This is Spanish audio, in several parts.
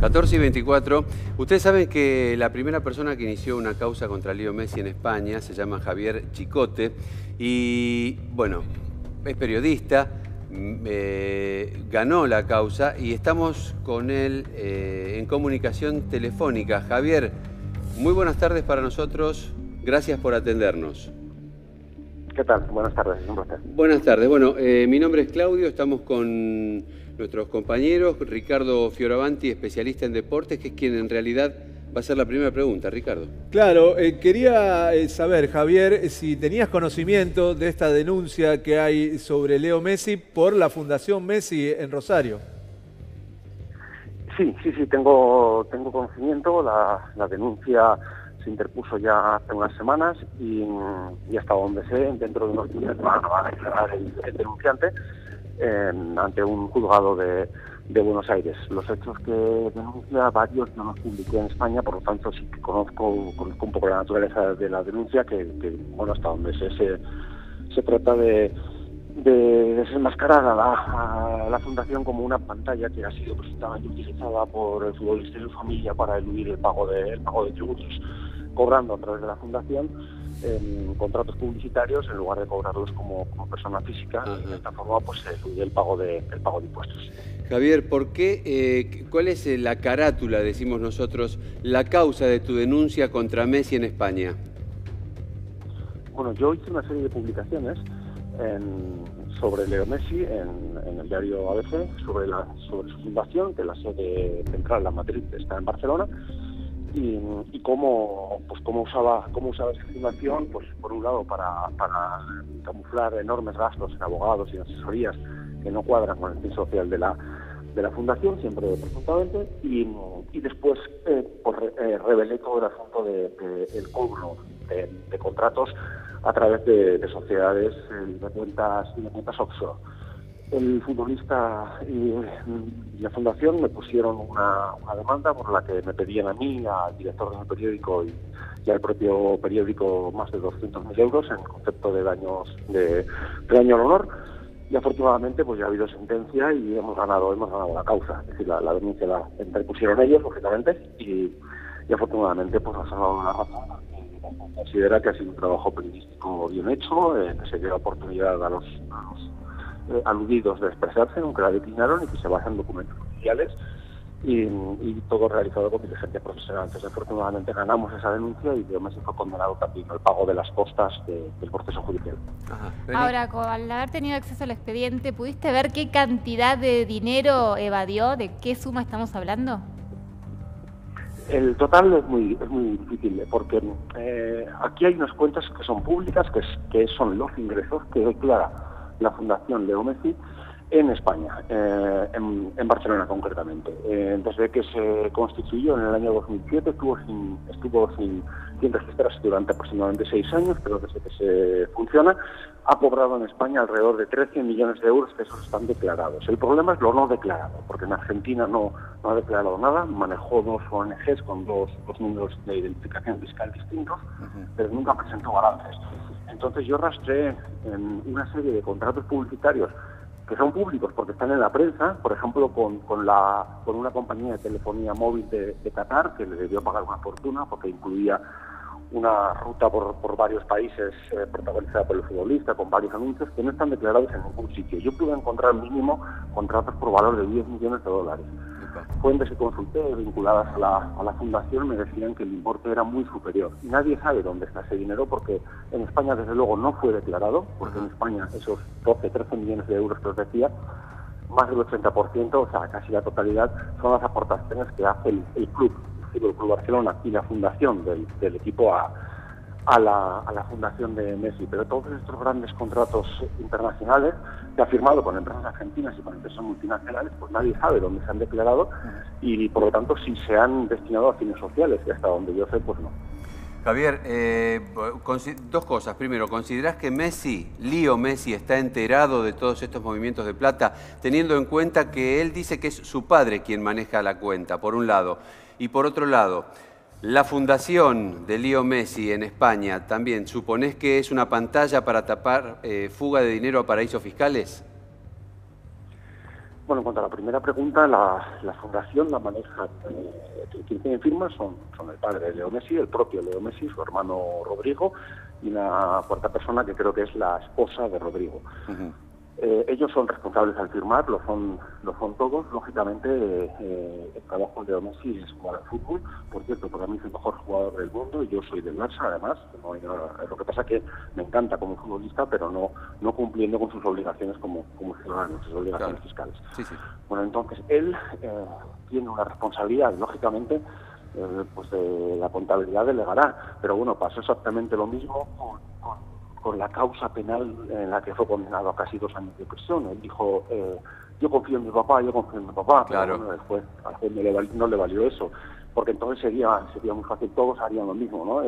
14:24. Ustedes saben que la primera persona que inició una causa contra Leo Messi en España se llama Javier Chicote y, bueno, es periodista, ganó la causa y estamos con él en comunicación telefónica. Javier, muy buenas tardes para nosotros, gracias por atendernos. ¿Qué tal? Buenas tardes, un placer. Buenas tardes. Bueno, mi nombre es Claudio, estamos con nuestros compañeros, Ricardo Fioravanti, especialista en deportes, que es quien en realidad va a hacer la primera pregunta. Ricardo. Claro, quería saber, Javier, si tenías conocimiento de esta denuncia que hay sobre Leo Messi por la Fundación Messi en Rosario. Sí, tengo conocimiento. La denuncia se interpuso ya hace unas semanas y hasta donde sé, dentro de unos días va a declarar el denunciante ante un juzgado de Buenos Aires. Los hechos que denuncia varios yo los publiqué en España, por lo tanto sí que conozco un poco la naturaleza de la denuncia, que bueno, hasta donde sé se trata de desenmascarar a la fundación como una pantalla que ha sido presuntamente utilizada por el futbolista y su familia para eludir el pago de tributos, cobrando a través de la fundación contratos publicitarios en lugar de cobrarlos como persona física. Y de esta forma pues se elude el pago de impuestos. Javier, ¿por qué, cuál es la carátula, decimos nosotros, la causa de tu denuncia contra Messi en España? Bueno, yo hice una serie de publicaciones sobre Leo Messi en el diario ABC, sobre su fundación, que la sede central, la matriz, está en Barcelona, y cómo usaba esa fundación, pues por un lado para camuflar enormes gastos en abogados y en asesorías que no cuadran con el fin social de la fundación, siempre presuntamente, y después revelé todo el asunto del cobro de contratos a través de sociedades de cuentas offshore. El futbolista y la fundación me pusieron una demanda por la que me pedían a mí, al director del periódico y al propio periódico más de 200.000 euros en concepto de daños de daño al honor. Y afortunadamente pues ya ha habido sentencia y hemos ganado la causa. Es decir, la denuncia la interpusieron ellos, lógicamente, y afortunadamente pues ha salvado la razón. Considera que ha sido un trabajo periodístico bien hecho, que se dio la oportunidad a los aludidos de expresarse, aunque la declinaron, y que se basa en documentos oficiales y todo realizado con diligencia profesional. Entonces, afortunadamente ganamos esa denuncia y Leo Messi fue condenado también al pago de las costas del proceso judicial. Ahora, al haber tenido acceso al expediente, ¿pudiste ver qué cantidad de dinero evadió? ¿De qué suma estamos hablando? El total es muy difícil, porque aquí hay unas cuentas que son públicas, que son los ingresos que declara la Fundación Leo Messi en España, en Barcelona concretamente. Desde que se constituyó en el año 2007 estuvo sin registrarse durante aproximadamente 6 años, pero desde que se funciona ha cobrado en España alrededor de 13 millones de euros, que esos están declarados. El problema es lo no declarado, porque en Argentina no ha declarado nada, manejó 2 ONGs con dos números de identificación fiscal distintos, pero nunca presentó balances. Entonces yo rastreé en una serie de contratos publicitarios que son públicos porque están en la prensa, por ejemplo con una compañía de telefonía móvil de Qatar, que le debió pagar una fortuna porque incluía una ruta por varios países protagonizada por el futbolista, con varios anuncios que no están declarados en ningún sitio. Yo pude encontrar mínimo contratos por valor de 10 millones de dólares. Fuentes que consulté vinculadas a la fundación me decían que el importe era muy superior. Y nadie sabe dónde está ese dinero porque en España desde luego no fue declarado, porque en España esos 13 millones de euros que os decía, más del 80%, o sea, casi la totalidad, son las aportaciones que hace el club Barcelona y la fundación del equipo a la fundación de Messi. Pero todos estos grandes contratos internacionales que ha firmado con empresas argentinas y con empresas multinacionales, pues nadie sabe dónde se han declarado y por lo tanto si se han destinado a fines sociales, y hasta donde yo sé, pues no. Javier, dos cosas. Primero, ¿considerás que Leo Messi, está enterado de todos estos movimientos de plata, teniendo en cuenta que él dice que es su padre quien maneja la cuenta, por un lado? Y por otro lado, la fundación de Leo Messi en España, ¿también suponés que es una pantalla para tapar fuga de dinero a paraísos fiscales? Bueno, en cuanto a la primera pregunta, la fundación la maneja, quien tiene firmas son el padre de Leo Messi, el propio Leo Messi, su hermano Rodrigo y una cuarta persona que creo que es la esposa de Rodrigo. Ellos son responsables al firmar, lo son todos. Lógicamente, el trabajo de Leo Messi es jugar al fútbol. Por cierto, para mí es el mejor jugador del mundo y yo soy del Barça, además. Lo que pasa es que me encanta como futbolista, pero no cumpliendo con sus obligaciones como ciudadano, sus obligaciones fiscales. Sí, sí. Bueno, entonces, él tiene una responsabilidad, lógicamente, pues la contabilidad delegará. Pero bueno, pasó exactamente lo mismo con la causa penal en la que fue condenado a casi 2 años de prisión. Él dijo, yo confío en mi papá, Claro. Pero bueno, después al juez no le valió eso, porque entonces sería muy fácil, todos harían lo mismo, ¿no?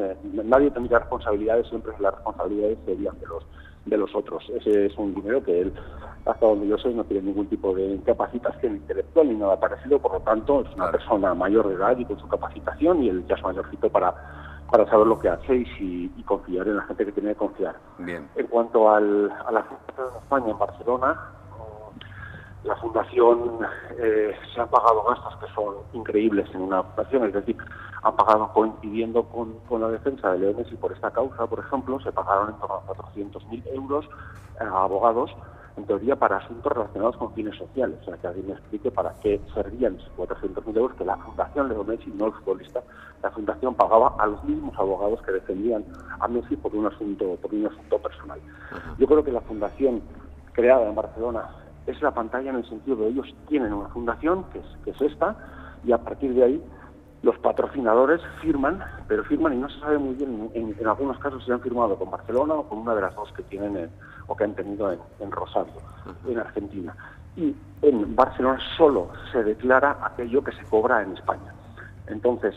Nadie tendría responsabilidades, siempre las responsabilidades serían de los otros. Ese es un dinero que él, hasta donde yo sé, no tiene ningún tipo de incapacitación intelectual ni nada parecido, por lo tanto es una persona mayor de edad y con su capacitación, y él ya es mayorcito para saber lo que hace y confiar en la gente que tiene que confiar. Bien. En cuanto a la Fundación de España en Barcelona, la Fundación se han pagado gastos que son increíbles en una fundación, es decir, han pagado coincidiendo con la defensa de Leo Messi por esta causa, por ejemplo, se pagaron en torno a 400.000 euros a abogados, en teoría para asuntos relacionados con fines sociales. O sea, que alguien me explique para qué servían esos 400.000 euros que la Fundación Leo Messi, no el futbolista, la Fundación pagaba a los mismos abogados que defendían a Messi por un asunto personal. Yo creo que la Fundación creada en Barcelona es la pantalla, en el sentido de ellos tienen una fundación, que es esta, y a partir de ahí los patrocinadores firman y no se sabe muy bien, en algunos casos si han firmado con Barcelona o con una de las dos que tienen o que han tenido en Rosario, en Argentina. Y en Barcelona solo se declara aquello que se cobra en España. Entonces,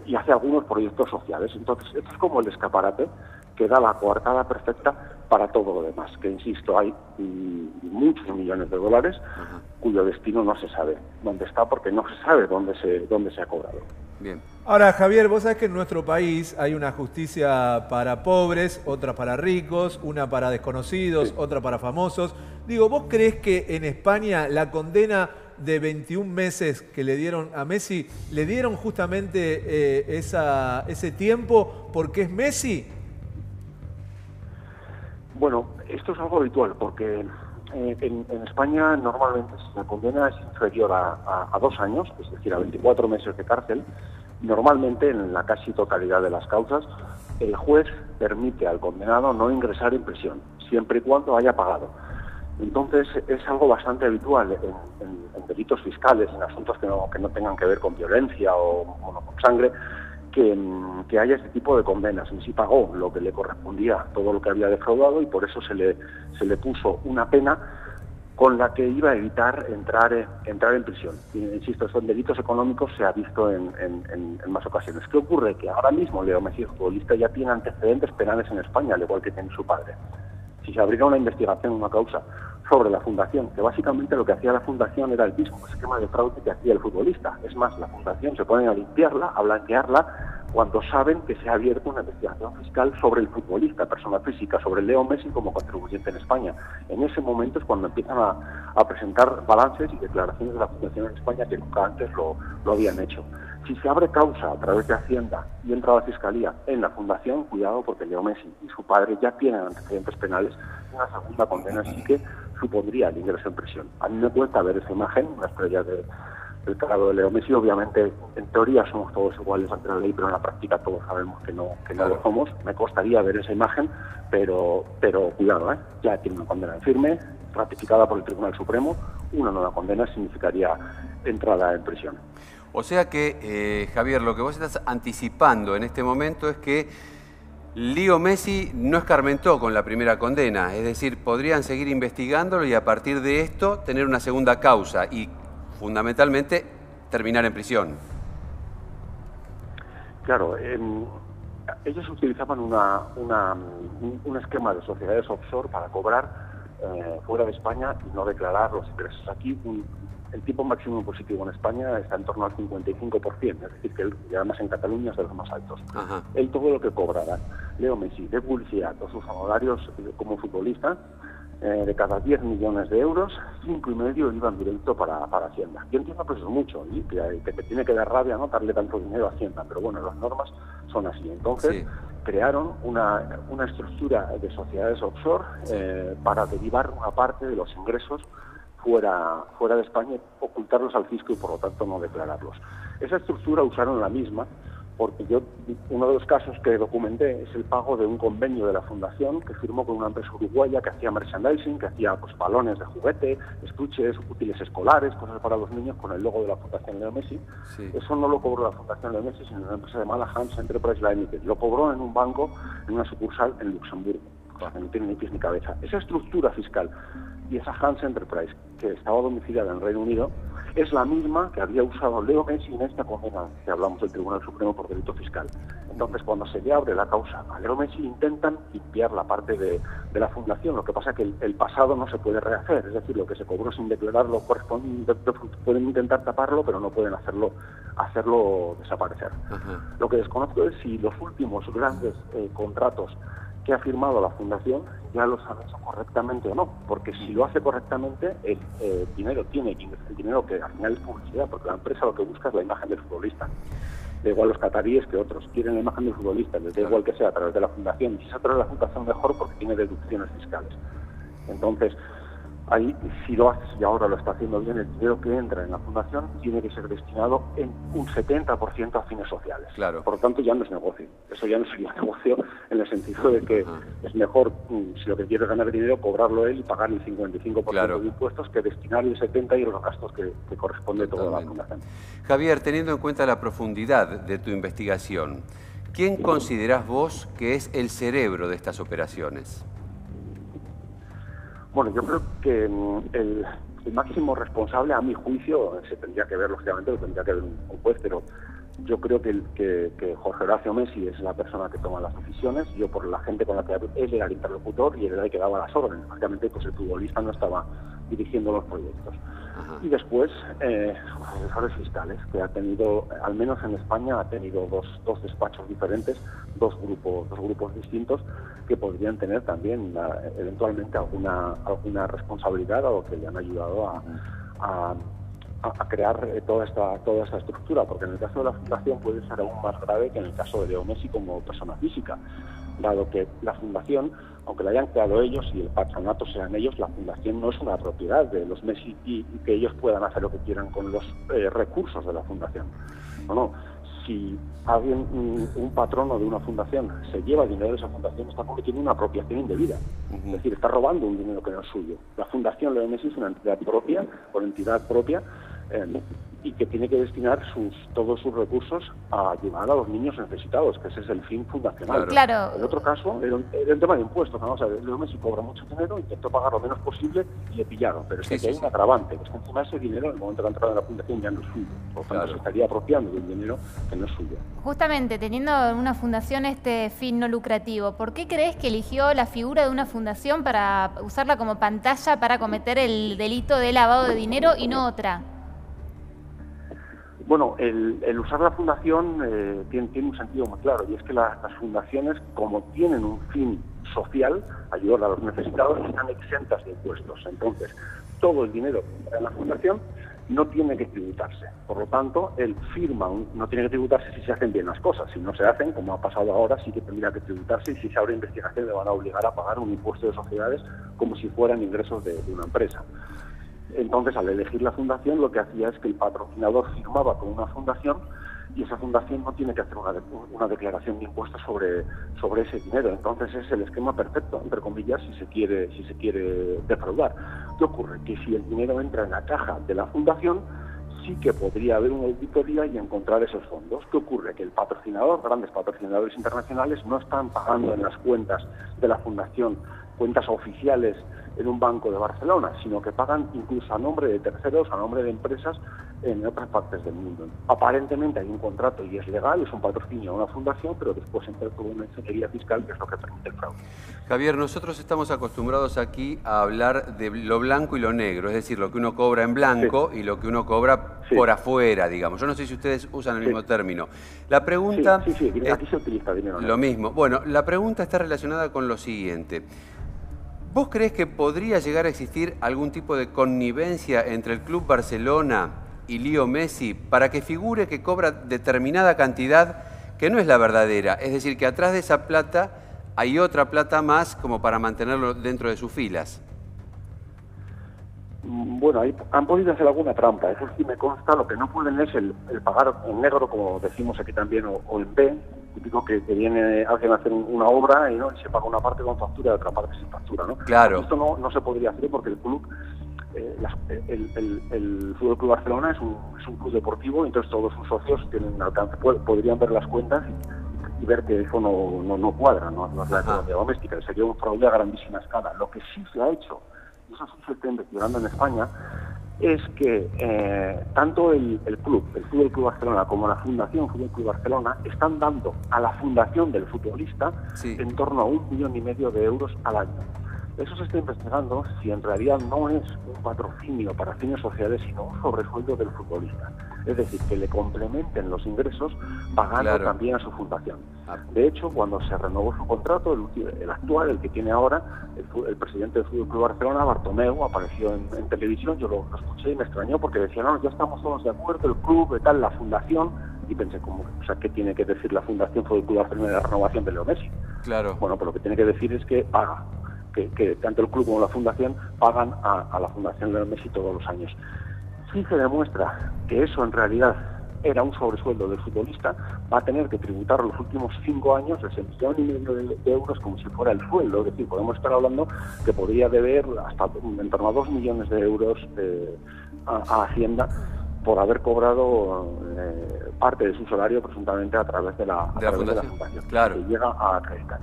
y hace algunos proyectos sociales. Entonces, esto es como el escaparate que da la coartada perfecta para todo lo demás, que insisto, hay muchos millones de dólares cuyo destino no se sabe dónde está, porque no se sabe dónde se ha cobrado. Bien. Ahora, Javier, vos sabés que en nuestro país hay una justicia para pobres, otra para ricos, una para desconocidos, otra para famosos. Digo, ¿vos creés que en España la condena de 21 meses que le dieron a Messi, le dieron justamente ese tiempo porque es Messi? Bueno, esto es algo habitual, porque en España normalmente si la condena es inferior a 2 años, es decir, a 24 meses de cárcel, normalmente en la casi totalidad de las causas el juez permite al condenado no ingresar en prisión, siempre y cuando haya pagado. Entonces es algo bastante habitual en delitos fiscales, en asuntos que no tengan que ver con violencia o con sangre, que haya este tipo de condenas. Messi pagó lo que le correspondía, todo lo que había defraudado, y por eso se le puso una pena con la que iba a evitar entrar en prisión. Y, insisto, son delitos económicos, se ha visto en más ocasiones. ¿Qué ocurre? Que ahora mismo Leo Messi, el futbolista, ya tiene antecedentes penales en España, al igual que tiene su padre. Si se abriera una investigación, una causa sobre la Fundación, que básicamente lo que hacía la Fundación era el mismo esquema de fraude que hacía el futbolista. Es más, la Fundación se pone a limpiarla, a blanquearla, cuando saben que se ha abierto una investigación fiscal sobre el futbolista, persona física, sobre Leo Messi como contribuyente en España. En ese momento es cuando empiezan a presentar balances y declaraciones de la Fundación en España que nunca antes lo habían hecho. Si se abre causa a través de Hacienda y entra a la Fiscalía en la Fundación, cuidado, porque Leo Messi y su padre ya tienen antecedentes penales, una segunda condena sí que supondría el ingreso en prisión. A mí me cuesta ver esa imagen, una estrella del calado de Leo Messi. Obviamente, en teoría somos todos iguales ante la ley, pero en la práctica todos sabemos que no lo somos. Me costaría ver esa imagen, pero cuidado, ya tiene una condena en firme, ratificada por el Tribunal Supremo. Una nueva condena significaría entrada en prisión. O sea que, Javier, lo que vos estás anticipando en este momento es que Leo Messi no escarmentó con la primera condena, es decir, podrían seguir investigándolo y a partir de esto tener una segunda causa y, fundamentalmente, terminar en prisión. Claro, ellos utilizaban un esquema de sociedades offshore para cobrar fuera de España y no declarar los ingresos aquí. El tipo máximo impositivo en España está en torno al 55%, es decir, que además en Cataluña es de los más altos. Él todo lo que cobrará Leo Messi de publicidad o sus honorarios como futbolista de cada 10 millones de euros, 5,5 iban directo para Hacienda. Yo entiendo que eso es mucho y que te tiene que dar rabia, ¿no?, darle tanto dinero a Hacienda, pero bueno, las normas son así. Entonces, crearon una estructura de sociedades offshore para derivar una parte de los ingresos fuera de España, ocultarlos al fisco y por lo tanto no declararlos. Esa estructura usaron la misma, porque uno de los casos que documenté es el pago de un convenio de la Fundación que firmó con una empresa uruguaya que hacía merchandising, que hacía pues balones de juguete, estuches, útiles escolares, cosas para los niños con el logo de la Fundación Leo Messi. Sí. Eso no lo cobró la Fundación Leo Messi, sino una empresa llamada Hans Enterprise Limited. Lo cobró en un banco, en una sucursal en Luxemburgo. O sea, que no tiene ni pies ni cabeza. Esa estructura fiscal y esa Hans Enterprise, que estaba domiciliada en el Reino Unido, es la misma que había usado Leo Messi en esta condena que hablamos del Tribunal Supremo por delito fiscal. Entonces, cuando se le abre la causa a Leo Messi, intentan limpiar la parte de la Fundación. Lo que pasa es que el pasado no se puede rehacer, es decir, lo que se cobró sin declararlo corresponde, pueden intentar taparlo, pero no pueden hacerlo desaparecer. Lo que desconozco es si los últimos grandes contratos que ha firmado la Fundación ya los han hecho correctamente o no, porque si lo hace correctamente el dinero el dinero que al final es publicidad, porque la empresa lo que busca es la imagen del futbolista. Da igual los cataríes que otros, quieren la imagen del futbolista, les da igual que sea a través de la Fundación, y si es a través de la Fundación mejor porque tiene deducciones fiscales. Entonces, ahí, si lo hace, y ahora lo está haciendo bien, el dinero que entra en la Fundación tiene que ser destinado en un 70% a fines sociales. Claro. Por lo tanto, ya no es negocio. Eso ya no sería negocio en el sentido de que es mejor, si lo que quiere es ganar dinero, cobrarlo él y pagar el 55% de impuestos que destinar el 70% y los gastos que corresponde toda la Fundación. Javier, teniendo en cuenta la profundidad de tu investigación, ¿quién considerás vos que es el cerebro de estas operaciones? Bueno, yo creo que el máximo responsable, a mi juicio, se tendría que ver, lógicamente, lo tendría que ver un juez, pero yo creo que Jorge Horacio Messi es la persona que toma las decisiones. Yo, por la gente con la que él era el interlocutor y él era el que daba las órdenes. Lógicamente, pues el futbolista no estaba dirigiendo los proyectos. Y después, asesores fiscales, que ha tenido, al menos en España, ha tenido dos despachos diferentes, dos grupos distintos, que podrían tener también eventualmente alguna responsabilidad o que le han ayudado a crear toda esta estructura, porque en el caso de la Fundación puede ser aún más grave que en el caso de Leo Messi como persona física, dado que la Fundación, aunque la hayan creado ellos y el patronato sean ellos, la Fundación no es una propiedad de los Messi y que ellos puedan hacer lo que quieran con los recursos de la Fundación. No. Si alguien, un patrono de una fundación, se lleva dinero de esa fundación, está cometiendo una apropiación indebida. Es decir, está robando un dinero que no es suyo. La Fundación Leo Messi es una entidad propia, y que tiene que destinar todos sus recursos a ayudar a los niños necesitados, que ese es el fin fundacional. Claro. En otro caso, era un tema de impuestos, ¿no? O sea, Leo Messi cobra mucho dinero, intentó pagar lo menos posible y le pillaron. Pero es que hay un agravante, que es que encima ese dinero, en el momento que ha entrado en la fundación, ya no es suyo. Por lo tanto, se estaría apropiando de un dinero que no es suyo. Justamente, teniendo una fundación este fin no lucrativo, ¿por qué crees que eligió la figura de una fundación para usarla como pantalla para cometer el delito de lavado de dinero y no otra? Bueno, el usar la fundación tiene un sentido muy claro, y es que las fundaciones, como tienen un fin social, ayudar a los necesitados, están exentas de impuestos. Entonces, todo el dinero que entra en la fundación no tiene que tributarse. Por lo tanto, él no tiene que tributarse si se hacen bien las cosas. Si no se hacen, como ha pasado ahora, sí que tendría que tributarse, y si se abre investigación le van a obligar a pagar un impuesto de sociedades como si fueran ingresos de una empresa. Entonces, al elegir la fundación, lo que hacía es que el patrocinador firmaba con una fundación y esa fundación no tiene que hacer una declaración de impuestos sobre ese dinero. Entonces, es el esquema perfecto, entre comillas, si se quiere defraudar. ¿Qué ocurre? Que si el dinero entra en la caja de la fundación, sí que podría haber una auditoría y encontrar esos fondos. ¿Qué ocurre? Que el patrocinador, grandes patrocinadores internacionales, no están pagando en las cuentas de la fundación, cuentas oficiales en un banco de Barcelona, sino que pagan incluso a nombre de terceros, a nombre de empresas en otras partes del mundo. Aparentemente hay un contrato y es legal, es un patrocinio a una fundación, pero después entra toda una ingeniería fiscal que es lo que permite el fraude. Javier, nosotros estamos acostumbrados aquí a hablar de lo blanco y lo negro, es decir, lo que uno cobra en blanco y lo que uno cobra por afuera, digamos. Yo no sé si ustedes usan el mismo término. La pregunta... aquí se utiliza dinero negro. Lo mismo. Bueno, la pregunta está relacionada con lo siguiente. ¿Vos creés que podría llegar a existir algún tipo de connivencia entre el Club Barcelona y Leo Messi para que figure que cobra determinada cantidad que no es la verdadera? Es decir, que atrás de esa plata hay otra plata más como para mantenerlo dentro de sus filas. Bueno, ahí han podido hacer alguna trampa, eso sí me consta. Lo que no pueden es el pagar en negro, como decimos aquí también, o en B, típico que viene alguien a hacer una obra y se paga una parte con factura y otra parte sin factura, ¿no? Claro. Esto no se podría hacer porque el club, el Fútbol Club Barcelona es un club deportivo, entonces todos sus socios tienen alcance, podrían ver las cuentas y ver que eso no cuadra, no es la economía doméstica, sería un fraude a grandísima escala. Lo que sí se ha hecho, y eso sí se está investigando en España, es que tanto el club, el Fútbol Club Barcelona, como la Fundación Fútbol Club Barcelona están dando a la fundación del futbolista en torno a 1,5 millones de euros al año. Eso se está investigando si en realidad no es un patrocinio para fines sociales, sino un sobresueldo del futbolista. Es decir, que le complementen los ingresos pagando también a su fundación. De hecho, cuando se renovó su contrato, el actual, el que tiene ahora, el presidente del Fútbol Club Barcelona, Bartomeu, apareció en televisión. Yo lo escuché y me extrañó porque decía, no, ya estamos todos de acuerdo, el club, y tal, la fundación. Y pensé, ¿qué tiene que decir la Fundación Fútbol Club Barcelona de la renovación de Leo Messi? Claro. Bueno, pues lo que tiene que decir es que paga. Que tanto el club como la fundación pagan a la Fundación Leo Messi todos los años. Si se demuestra que eso en realidad era un sobresueldo del futbolista, va a tener que tributar los últimos 5 años ese 1,5 millones de euros como si fuera el sueldo. Es decir, podemos estar hablando que podría deber hasta en torno a 2 millones de euros a Hacienda por haber cobrado parte de su salario presuntamente a través de la fundación. Claro. Que llega a acreditar.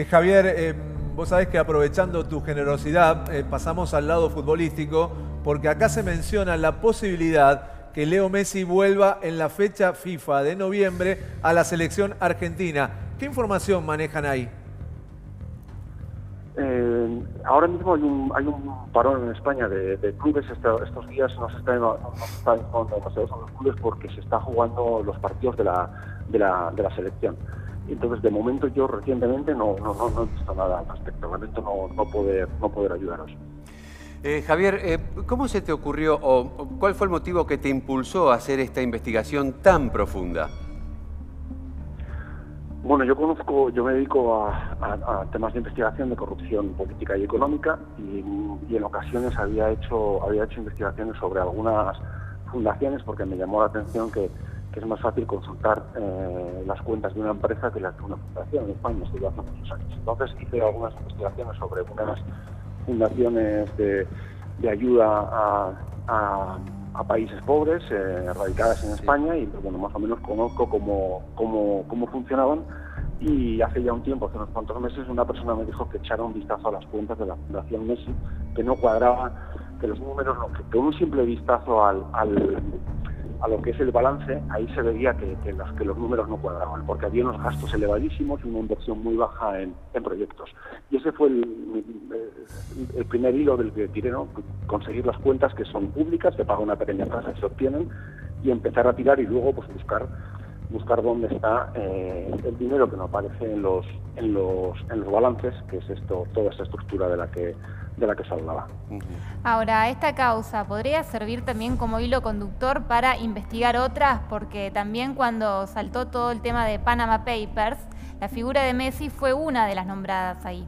Javier, vos sabés que aprovechando tu generosidad, pasamos al lado futbolístico, porque acá se menciona la posibilidad que Leo Messi vuelva en la fecha FIFA de noviembre a la selección argentina. ¿Qué información manejan ahí? Ahora mismo hay un parón en España de clubes. Estos días no se está jugando demasiados a los clubes porque se está jugando los partidos de la selección. Entonces, de momento, yo recientemente no he visto nada al respecto. Lamento no poder ayudaros. Javier, ¿cómo se te ocurrió o cuál fue el motivo que te impulsó a hacer esta investigación tan profunda? Bueno, yo me dedico a temas de investigación de corrupción política y económica y en ocasiones había hecho investigaciones sobre algunas fundaciones porque me llamó la atención que es más fácil consultar las cuentas de una empresa que las de una fundación en España. Estuve hace muchos años. Entonces hice algunas investigaciones sobre unas fundaciones de ayuda a países pobres radicadas en España y bueno, más o menos conozco cómo funcionaban. Y hace ya un tiempo, hace unos cuantos meses, una persona me dijo que echara un vistazo a las cuentas de la Fundación Messi, que no cuadraba, que los números, que un simple vistazo a lo que es el balance, ahí se veía que los números no cuadraban, porque había unos gastos elevadísimos y una inversión muy baja en proyectos. Y ese fue el primer hilo del que tiré, ¿no? Conseguir las cuentas que son públicas, que paga una pequeña tasa y se obtienen, y empezar a tirar y luego pues buscar dónde está el dinero que no aparece en los balances, que es toda esta estructura de la que se hablaba. Ahora, esta causa podría servir también como hilo conductor para investigar otras, porque también cuando saltó todo el tema de Panama Papers, la figura de Messi fue una de las nombradas ahí.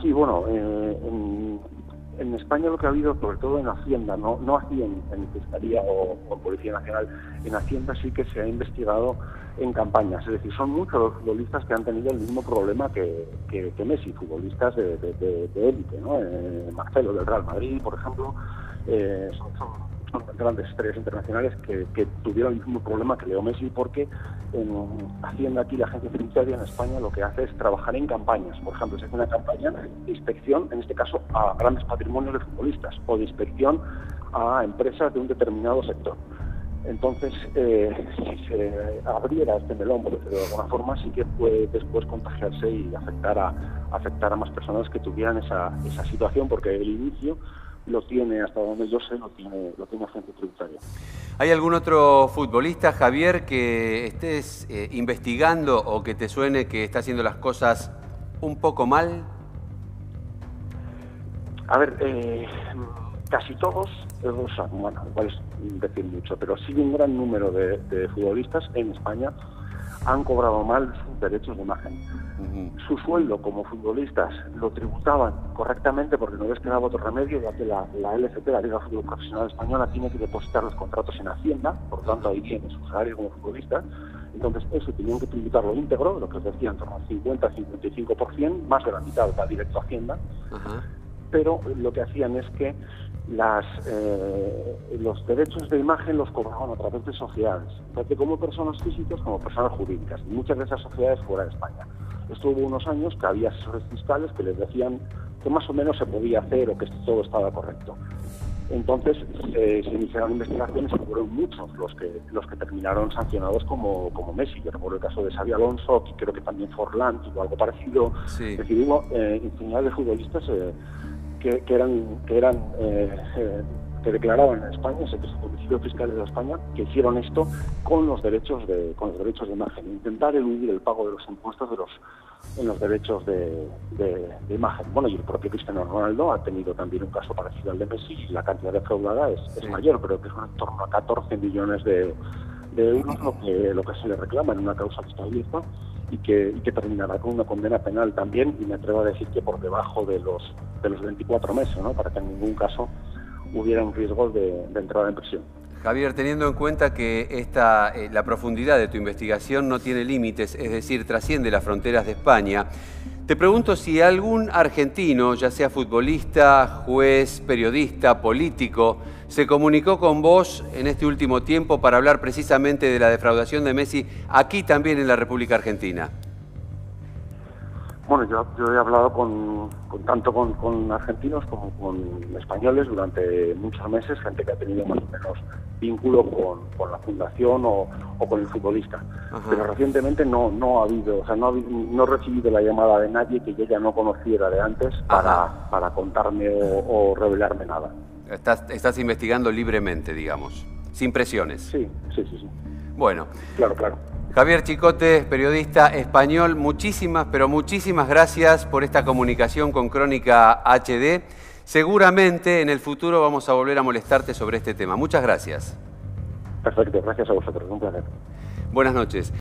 Sí, bueno, en España lo que ha habido, sobre todo en Hacienda, no así en Fiscalía o Policía Nacional, en Hacienda sí que se ha investigado en campañas. Es decir, son muchos los futbolistas que han tenido el mismo problema que Messi, futbolistas de élite, ¿no? Marcelo del Real Madrid, por ejemplo, son grandes estrellas internacionales que tuvieron el mismo problema que Leo Messi, porque en Hacienda aquí, la agencia tributaria en España, lo que hace es trabajar en campañas. Por ejemplo, se hace una campaña de inspección, en este caso a grandes patrimonios de futbolistas, o de inspección a empresas de un determinado sector. Entonces, si se abriera este melón, por decirlo de alguna forma, sí que puede después contagiarse y afectar a más personas que tuvieran esa situación, porque el inicio lo tiene, hasta donde yo sé, lo tiene agente tributaria. ¿Hay algún otro futbolista, Javier, que estés investigando o que te suene que está haciendo las cosas un poco mal? A ver, casi todos, o sea, bueno, igual es decir mucho, pero sí un gran número de futbolistas en España han cobrado mal sus derechos de imagen. Su sueldo como futbolistas lo tributaban correctamente porque no les quedaba otro remedio, ya que la LFP, la Liga de Fútbol Profesional Española, tiene que depositar los contratos en Hacienda, por lo tanto ahí viene su salario como futbolista. Entonces eso tenían que tributarlo íntegro, lo que os decía, en torno al 50-55%, más de la mitad va directo a Hacienda. Pero lo que hacían es que los derechos de imagen los cobraban a través de sociedades, tanto como personas físicas como personas jurídicas, y muchas de esas sociedades fuera de España. Esto hubo unos años que había asesores fiscales que les decían que más o menos se podía hacer o que todo estaba correcto. Entonces se iniciaron investigaciones y fueron muchos los que terminaron sancionados como Messi. Yo recuerdo el caso de Xabi Alonso, que creo que también Forlán tuvo algo parecido. Sí. Es decir, hubo infinidad de futbolistas que declaraban en España, secretos domicilios fiscales de España, que hicieron esto con los derechos de imagen, intentar eludir el pago de los impuestos en los derechos de imagen. Bueno, y el propio Cristiano Ronaldo ha tenido también un caso parecido al de Messi, y la cantidad defraudada es mayor, pero que es en torno a 14 millones de euros lo que se le reclama en una causa que está abierta y que terminará con una condena penal también, y me atrevo a decir que por debajo de los 24 meses, ¿no? Para que en ningún caso hubiera un riesgo de entrada en prisión. Javier, teniendo en cuenta que la profundidad de tu investigación no tiene límites, es decir, trasciende las fronteras de España, te pregunto si algún argentino, ya sea futbolista, juez, periodista, político, se comunicó con vos en este último tiempo para hablar precisamente de la defraudación de Messi aquí también en la República Argentina. Bueno, yo he hablado tanto con argentinos como con españoles durante muchos meses, gente que ha tenido más o menos vínculo con la fundación o con el futbolista. Pero recientemente no ha habido, o sea, no he recibido la llamada de nadie que yo ya no conociera de antes para contarme o revelarme nada. Estás investigando libremente, digamos, sin presiones. Sí. Bueno. Claro. Javier Chicote, periodista español, muchísimas gracias por esta comunicación con Crónica HD. Seguramente en el futuro vamos a volver a molestarte sobre este tema. Muchas gracias. Perfecto, gracias a vosotros, un placer. Buenas noches.